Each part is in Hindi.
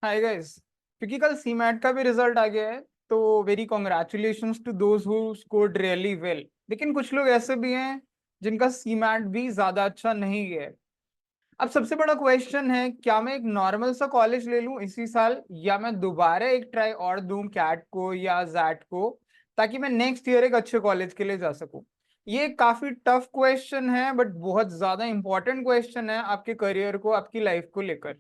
Hi guys. क्योंकि कल सीमैट का भी रिजल्ट आ गया है, तो very congratulations to those who scored really well. लेकिन कुछ लोग ऐसे भी हैं जिनका सीमैट भी ज्यादा अच्छा नहीं गया है। अब सबसे बड़ा क्वेश्चन है, क्या मैं एक नॉर्मल सा कॉलेज ले लूं इसी साल, या मैं दोबारा एक ट्राई और दूं कैट को या जैट को, ताकि मैं नेक्स्ट ईयर एक अच्छे कॉलेज के लिए जा सकूं। ये काफी टफ क्वेश्चन है, बट बहुत ज्यादा इंपॉर्टेंट क्वेश्चन है आपके करियर को, आपकी लाइफ को लेकर।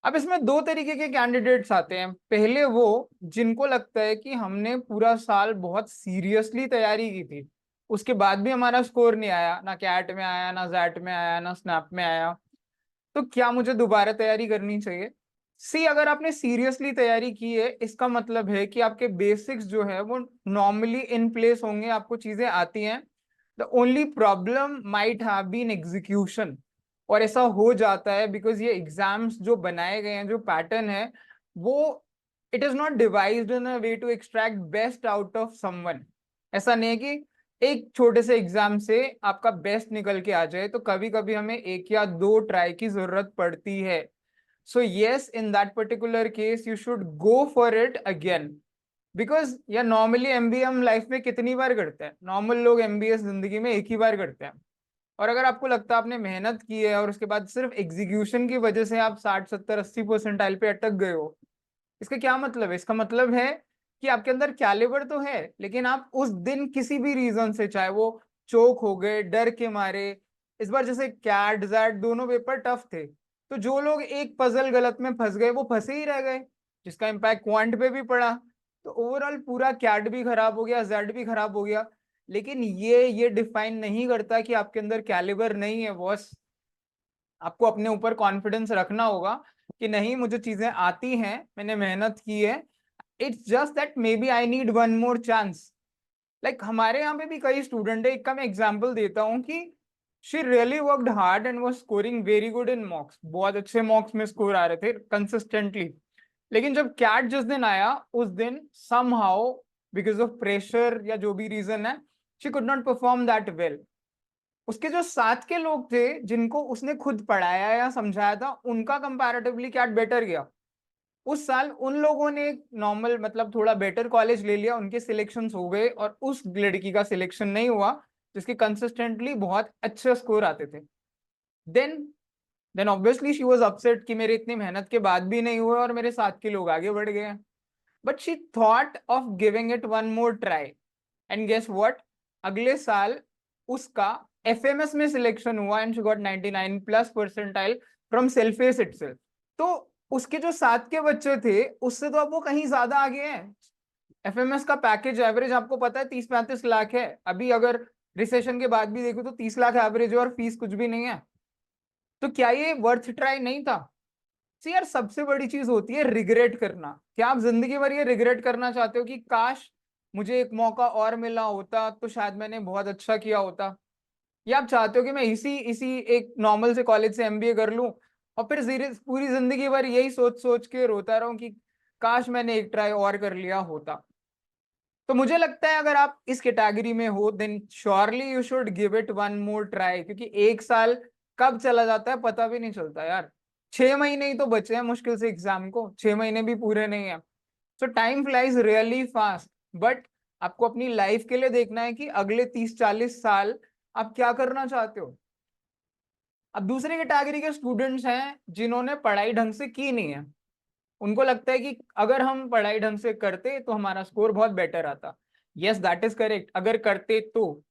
अब इसमें दो तरीके के कैंडिडेट्स आते हैं। पहले वो जिनको लगता है कि हमने पूरा साल बहुत सीरियसली तैयारी की थी, उसके बाद भी हमारा स्कोर नहीं आया, ना कैट में आया, ना जैट में आया, ना स्नैप में आया, तो क्या मुझे दोबारा तैयारी करनी चाहिए। सी, अगर आपने सीरियसली तैयारी की है, इसका मतलब है कि आपके बेसिक्स जो है वो नॉर्मली इन प्लेस होंगे, आपको चीजें आती हैं। The only problem might have been execution. और ऐसा हो जाता है बिकॉज ये एग्जाम्स जो बनाए गए हैं, जो पैटर्न है वो, it is not devised in a way to extract best out of someone. ऐसा नहीं है कि एक छोटे से एग्जाम से आपका बेस्ट निकल के आ जाए, तो कभी कभी हमें एक या दो ट्राई की जरूरत पड़ती है। So yes, in that particular case you should go for it again. Because या नॉर्मली एमबीए हम लाइफ में कितनी बार करते हैं, नॉर्मल लोग एमबीए जिंदगी में एक ही बार करते हैं। और अगर आपको लगता है आपने मेहनत की है और उसके बाद सिर्फ एग्जीक्यूशन की वजह से आप 60 70 80 परसेंटाइल पे अटक गए हो, इसका क्या मतलब है? इसका मतलब है कि आपके अंदर कैलिबर तो है, लेकिन आप उस दिन किसी भी रीजन से, चाहे वो चोक हो गए, डर के मारे, इस बार जैसे कैट जैट दोनों पेपर टफ थे, तो जो लोग एक पजल गलत में फंस गए वो फंसे ही रह गए, जिसका इम्पैक्ट क्वांट पे भी पड़ा। तो ओवरऑल पूरा कैट भी खराब हो गया, जेड भी खराब हो गया। लेकिन ये डिफाइन नहीं करता कि आपके अंदर कैलिबर नहीं है बॉस। आपको अपने ऊपर कॉन्फिडेंस रखना होगा कि नहीं, मुझे चीजें आती हैं, मैंने मेहनत की है। It's just that maybe I need one more chance. Like हमारे यहाँ पे भी कई स्टूडेंट है, एक का मैं एग्जांपल देता हूँ कि she really worked hard and was scoring very good in मॉक्स, बहुत अच्छे मॉक्स में स्कोर आ रहे थे कंसिस्टेंटली। लेकिन जब कैट जिस दिन आया, उस दिन समहाउ, बिकॉज ऑफ प्रेशर या जो भी रीजन है, she could not perform that well. उसके जो साथ के लोग थे जिनको उसने खुद पढ़ाया या समझाया था, उनका कंपैरेटिवली कैट बेटर गया। उस साल उन लोगों ने नॉर्मल मतलब थोड़ा बेटर कॉलेज ले लिया, उनके सिलेक्शंस हो गए, और उस लड़की का सिलेक्शन नहीं हुआ जिसके कंसिस्टेंटली बहुत अच्छे स्कोर आते थे। Then then obviously she was upset कि मेरे इतनी मेहनत के बाद भी नहीं हुआ और मेरे साथ के लोग आगे बढ़ गए। But she thought of giving it one more try, and guess what, अगले साल उसका एफएमएस में सिलेक्शन हुआ and she got 99 plus percentile from सेल्फेस इटसेल्फ। तो उसके जो साथ के बच्चे थे उससे तो अब वो कहीं ज्यादा आगे हैं। एफएमएस का पैकेज एवरेज आपको पता है 30 35 लाख है। अभी अगर रिसेशन के बाद भी देखो तो 30 लाख एवरेज है और फीस कुछ भी नहीं है। तो क्या ये वर्थ ट्राई नहीं था? सी यार, सबसे बड़ी चीज होती है रिग्रेट करना। क्या आप जिंदगी भर ये रिग्रेट करना चाहते हो कि काश मुझे एक मौका और मिला होता तो शायद मैंने बहुत अच्छा किया होता? या आप चाहते हो कि मैं इसी इसी एक नॉर्मल से कॉलेज से एमबीए कर लूं और फिर पूरी जिंदगी भर यही सोच सोच के रोता रहूं कि काश मैंने एक ट्राई और कर लिया होता? तो मुझे लगता है अगर आप इस कैटेगरी में हो, then surely you should give it one more try, क्योंकि एक साल कब चला जाता है पता भी नहीं चलता यार। 6 महीने ही तो बचे हैं मुश्किल से एग्जाम को, 6 महीने भी पूरे नहीं है। सो time flies really fast. But आपको अपनी लाइफ के लिए देखना है कि अगले 30 40 साल आप क्या करना चाहते हो। अब दूसरी कैटेगरी के स्टूडेंट्स हैं जिन्होंने पढ़ाई ढंग से की नहीं है। उनको लगता है कि अगर हम पढ़ाई ढंग से करते तो हमारा स्कोर बहुत बेटर आता। यस, दैट इज करेक्ट, अगर करते तो।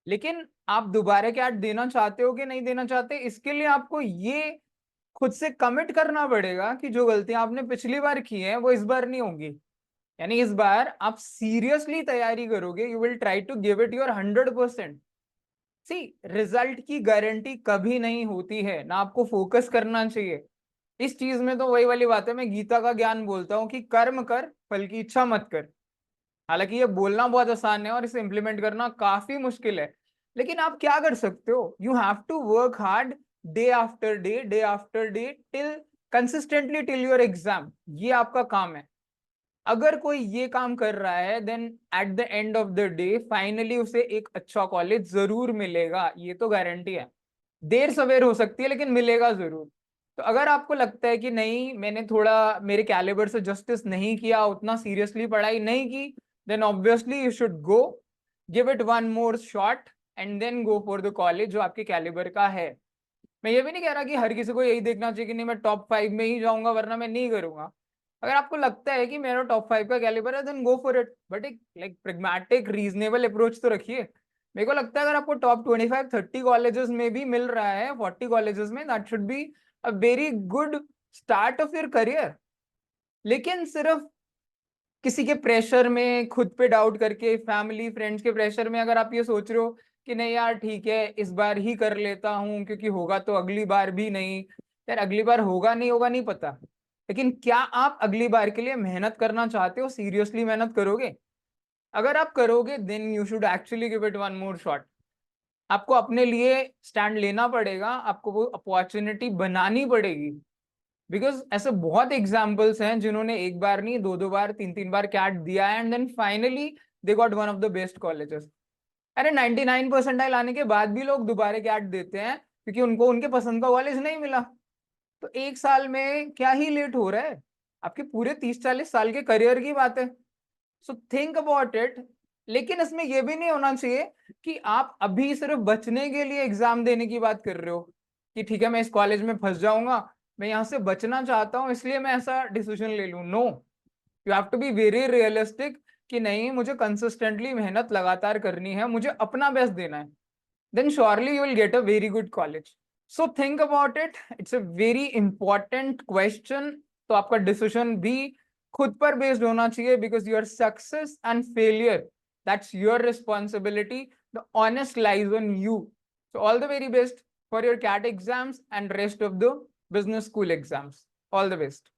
लेकिन आप दोबारा क्या देना चाहते हो कि नहीं देना चाहते, इसके लिए आपको ये खुद से कमिट करना पड़ेगा कि जो गलतियां आपने पिछली बार की हैं वो इस बार नहीं होंगी। यानी इस बार आप सीरियसली तैयारी करोगे, you will try to give it your 100%। See, result की गारंटी कभी नहीं होती है ना, आपको फोकस करना चाहिए इस चीज में। तो वही वाली बात है, मैं गीता का ज्ञान बोलता हूँ कि कर्म कर, फल की इच्छा मत कर। हालांकि ये बोलना बहुत आसान है और इसे इम्प्लीमेंट करना काफी मुश्किल है। लेकिन आप क्या कर सकते हो, you have to work hard, day after day, till consistently till your exam. ये आपका काम है। अगर कोई ये काम कर रहा है, then at the end of the day finally उसे एक अच्छा कॉलेज जरूर मिलेगा, ये तो गारंटी है। देर सवेर हो सकती है लेकिन मिलेगा जरूर। तो अगर आपको लगता है कि नहीं, मैंने थोड़ा मेरे कैलिबर से जस्टिस नहीं किया, उतना सीरियसली पढ़ाई नहीं की, then obviously you should go, give it one more shot and then go for the college जो आपके कैलिबर का है। मैं ये भी नहीं कह रहा कि हर किसी को यही देखना चाहिए कि नहीं मैं टॉप 5 में ही जाऊंगा वरना मैं नहीं करूंगा। अगर आपको लगता है कि मेरा टॉप 5 का कैलिबर है then go for it, but एक लाइक प्रेग्मेटिक रीजनेबल अप्रोच तो रखिए। मेरे को लगता है अगर आपको टॉप 25-30 कॉलेजेस में भी मिल रहा है, 40 कॉलेजेस में, that should be a very good start of your career. लेकिन सिर्फ किसी के प्रेशर में, खुद पे डाउट करके, फैमिली फ्रेंड्स के प्रेशर में अगर आप ये सोच रहे हो कि नहीं यार ठीक है इस बार ही कर लेता हूँ क्योंकि होगा तो अगली बार भी नहीं, यार अगली बार होगा नहीं होगा नहीं पता, लेकिन क्या आप अगली बार के लिए मेहनत करना चाहते हो, सीरियसली मेहनत करोगे? अगर आप करोगे then you should actually give it one more shot. आपको अपने लिए स्टैंड लेना पड़ेगा, आपको वो अपॉर्चुनिटी बनानी पड़ेगी। बिकॉज ऐसे बहुत एग्जाम्पल्स हैं जिन्होंने एक बार नहीं, दो दो बार, तीन तीन बार कैट दिया and then finally they got one of the best colleges. अरे 99 परसेंटाइल आने के बाद भी लोग दोबारा कैट देते हैं क्योंकि उनको उनके पसंद का कॉलेज नहीं मिला। तो एक साल में क्या ही लेट हो रहा है, आपके पूरे 30-40 साल के करियर की बात है। सो थिंक अबाउट इट। लेकिन इसमें यह भी नहीं होना चाहिए कि आप अभी सिर्फ बचने के लिए एग्जाम देने की बात कर रहे हो कि ठीक है मैं इस कॉलेज में फंस जाऊंगा, मैं यहां से बचना चाहता हूं इसलिए मैं ऐसा डिसीजन ले लूं। No, you have to be very realistic कि नहीं मुझे कंसिस्टेंटली मेहनत लगातार करनी है, मुझे अपना बेस्ट देना है, then surely you will get a very good college. So think about it, it's a very important question. तो आपका डिसीजन भी खुद पर बेस्ड होना चाहिए because your success and failure, that's your responsibility, the honest lies on you. So all the very best for your CAT exams and rest of the business school exams. All the best.